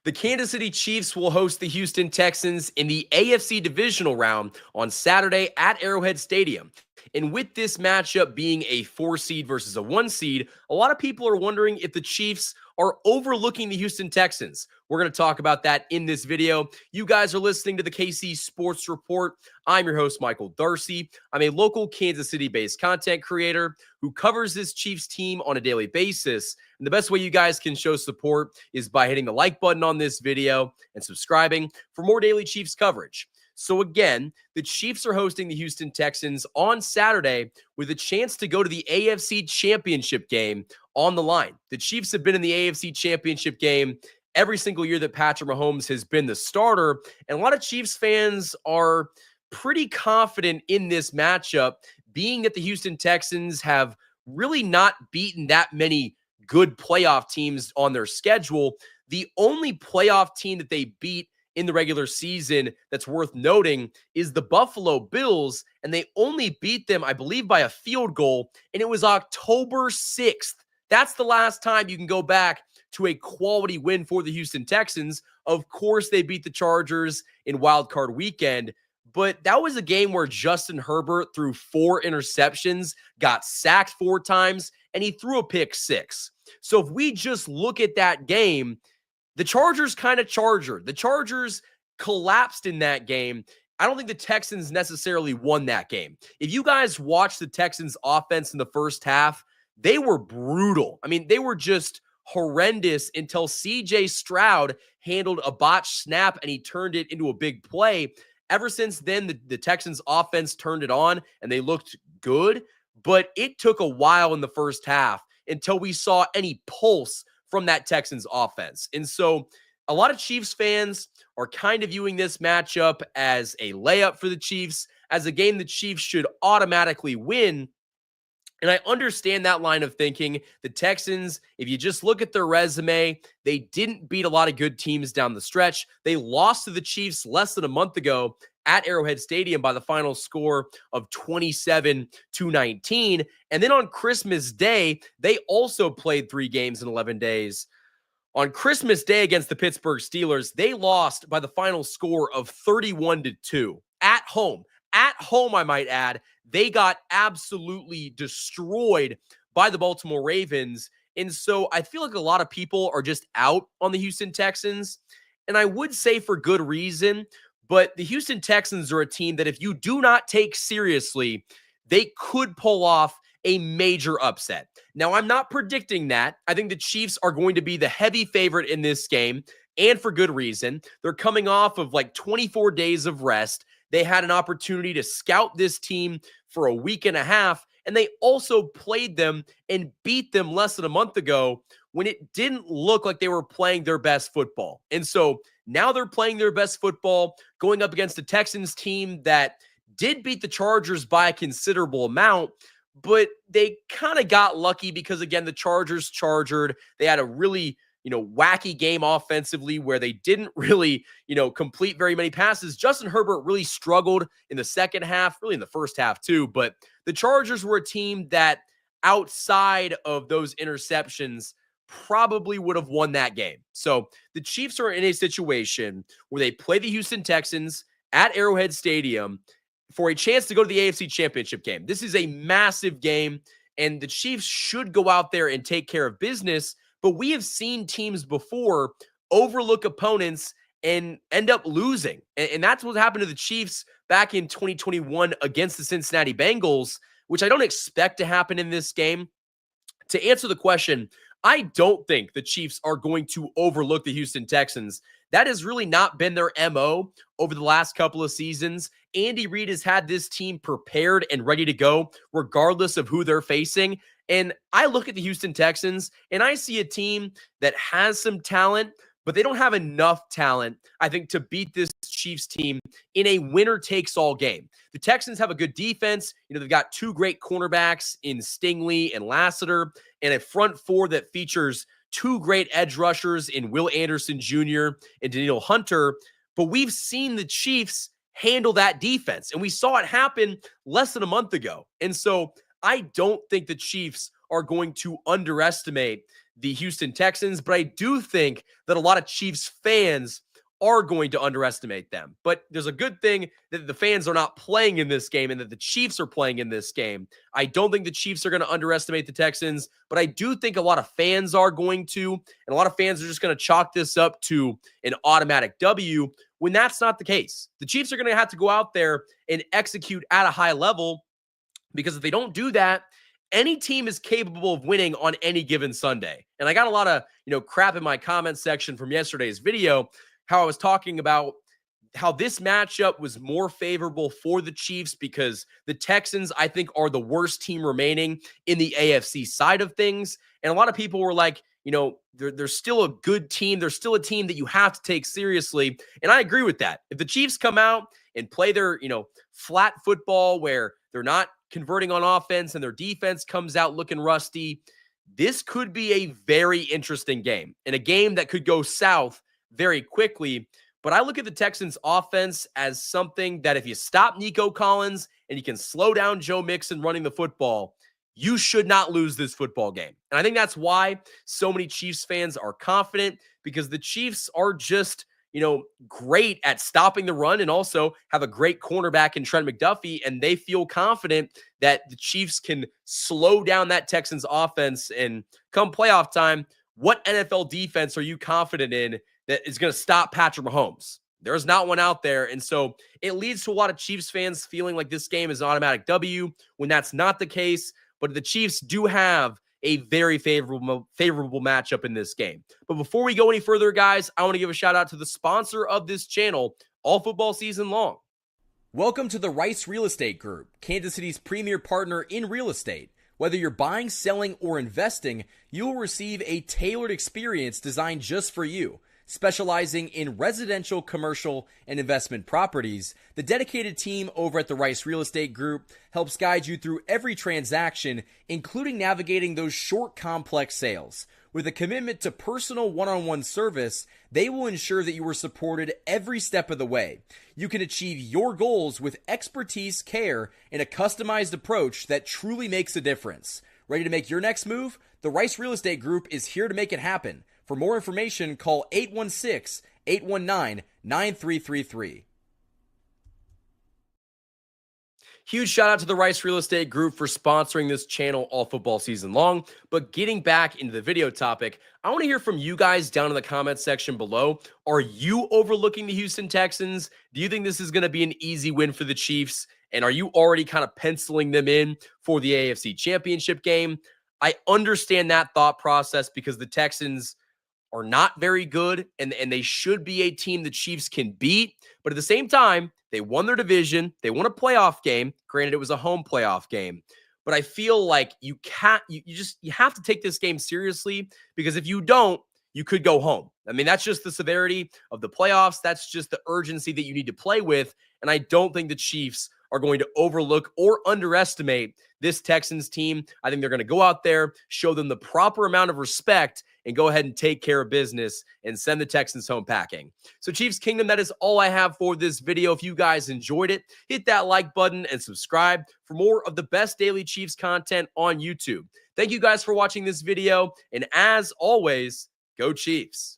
The Kansas City Chiefs will host the Houston Texans in the AFC Divisional round on Saturday at Arrowhead Stadium. And with this matchup being a 4 seed versus a 1 seed, a lot of people are wondering if the Chiefs are overlooking the Houston Texans. We're going to talk about that in this video. You guys are listening to the KC Sports Report. I'm your host, Michael Darcy. I'm a local Kansas City-based content creator who covers this Chiefs team on a daily basis. And the best way you guys can show support is by hitting the like button on this video and subscribing for more daily Chiefs coverage. So again, the Chiefs are hosting the Houston Texans on Saturday with a chance to go to the AFC Championship game on the line. The Chiefs have been in the AFC Championship game every single year that Patrick Mahomes has been the starter, and a lot of Chiefs fans are pretty confident in this matchup, being that the Houston Texans have really not beaten that many good playoff teams on their schedule. The only playoff team that they beat in the regular season that's worth noting is the Buffalo Bills, and they only beat them, I believe, by a field goal, and it was October 6th. That's the last time you can go back to a quality win for the Houston Texans. Of course, they beat the Chargers in Wild Card Weekend, but that was a game where Justin Herbert threw 4 interceptions, got sacked 4 times, and he threw a pick 6. So if we just look at that game, the Chargers kind of chargered. The Chargers collapsed in that game. I don't think the Texans necessarily won that game. If you guys watch the Texans offense in the first half, they were brutal. I mean, they were just horrendous until CJ Stroud handled a botched snap and he turned it into a big play. Ever since then, the Texans offense turned it on and they looked good, but it took a while in the first half until we saw any pulse from that Texans offense. And so a lot of Chiefs fans are kind of viewing this matchup as a layup for the Chiefs, as a game the Chiefs should automatically win. And I understand that line of thinking. The Texans, if you just look at their resume, they didn't beat a lot of good teams down the stretch. They lost to the Chiefs less than a month ago at Arrowhead Stadium by the final score of 27-19. And then on Christmas Day, they also played 3 games in 11 days. On Christmas Day against the Pittsburgh Steelers, they lost by the final score of 31-2 at home. At home, I might add, they got absolutely destroyed by the Baltimore Ravens. And so I feel like a lot of people are just out on the Houston Texans. And I would say for good reason, but the Houston Texans are a team that if you do not take seriously, they could pull off a major upset. Now, I'm not predicting that. I think the Chiefs are going to be the heavy favorite in this game, and for good reason. They're coming off of like 24 days of rest. They had an opportunity to scout this team for a week and a half, and they also played them and beat them less than a month ago when it didn't look like they were playing their best football. And so now they're playing their best football, going up against a Texans team that did beat the Chargers by a considerable amount, but they kind of got lucky because, again, the Chargers chargered. They had a really wacky game offensively where they didn't really, complete very many passes. Justin Herbert really struggled in the second half, really in the first half too, but the Chargers were a team that outside of those interceptions probably would have won that game. So the Chiefs are in a situation where they play the Houston Texans at Arrowhead Stadium for a chance to go to the AFC Championship game. This is a massive game, and the Chiefs should go out there and take care of business. But we have seen teams before overlook opponents and end up losing. And that's what happened to the Chiefs back in 2021 against the Cincinnati Bengals, which I don't expect to happen in this game. To answer the question, I don't think the Chiefs are going to overlook the Houston Texans. That has really not been their MO over the last couple of seasons. Andy Reid has had this team prepared and ready to go regardless of who they're facing. And I look at the Houston Texans and I see a team that has some talent, but they don't have enough talent, I think, to beat this Chiefs team in a winner-takes-all game. The Texans have a good defense. They've got 2 great cornerbacks in Stingley and Lassiter, and a front 4 that features 2 great edge rushers in Will Anderson Jr. and Daniel Hunter. But we've seen the Chiefs handle that defense, and we saw it happen less than a month ago. And so I don't think the Chiefs are going to underestimate the Houston Texans, but I do think that a lot of Chiefs fans are going to underestimate them. But there's a good thing that the fans are not playing in this game and that the Chiefs are playing in this game. I don't think the Chiefs are going to underestimate the Texans, but I do think a lot of fans are going to, and a lot of fans are just going to chalk this up to an automatic W when that's not the case. The Chiefs are going to have to go out there and execute at a high level, because if they don't do that, any team is capable of winning on any given Sunday. And I got a lot of, crap in my comment section from yesterday's video, how I was talking about how this matchup was more favorable for the Chiefs because the Texans, I think, are the worst team remaining in the AFC side of things. And a lot of people were like, they're still a good team. They're still a team that you have to take seriously. And I agree with that. If the Chiefs come out and play their, flat football where they're not converting on offense and their defense comes out looking rusty, this could be a very interesting game and a game that could go south very quickly. But I look at the Texans offense as something that if you stop Nico Collins and you can slow down Joe Mixon running the football, you should not lose this football game. And I think that's why so many Chiefs fans are confident, because the Chiefs are just, great at stopping the run and also have a great cornerback in Trent McDuffie. And they feel confident that the Chiefs can slow down that Texans offense. And come playoff time, what NFL defense are you confident in that is going to stop Patrick Mahomes? There's not one out there. And so it leads to a lot of Chiefs fans feeling like this game is an automatic W when that's not the case. But the Chiefs do have a very favorable matchup in this game. But before we go any further, guys, I want to give a shout out to the sponsor of this channel all football season long. Welcome to the Rice Real Estate Group, Kansas City's premier partner in real estate. Whether you're buying, selling, or investing, you will receive a tailored experience designed just for you. Specializing in residential, commercial, and investment properties, the dedicated team over at the Rice Real Estate Group helps guide you through every transaction, including navigating those short, complex sales. With a commitment to personal one-on-one service, they will ensure that you are supported every step of the way. You can achieve your goals with expertise, care, and a customized approach that truly makes a difference. Ready to make your next move? The Rice Real Estate Group is here to make it happen. For more information, call 816-819-9333. Huge shout out to the Rice Real Estate Group for sponsoring this channel all football season long. But getting back into the video topic, I want to hear from you guys down in the comments section below. Are you overlooking the Houston Texans? Do you think this is going to be an easy win for the Chiefs? And are you already kind of penciling them in for the AFC Championship game? I understand that thought process because the Texans are not very good, and they should be a team the Chiefs can beat. But at the same time, they won their division. They won a playoff game. Granted, it was a home playoff game. But I feel like you have to take this game seriously, because if you don't, you could go home. I mean, that's just the severity of the playoffs. That's just the urgency that you need to play with. And I don't think the Chiefs are going to overlook or underestimate this Texans team. I think they're going to go out there, show them the proper amount of respect, and go ahead and take care of business and send the Texans home packing. So Chiefs Kingdom, that is all I have for this video. If you guys enjoyed it, hit that like button and subscribe for more of the best daily Chiefs content on YouTube. Thank you guys for watching this video. And as always, go Chiefs.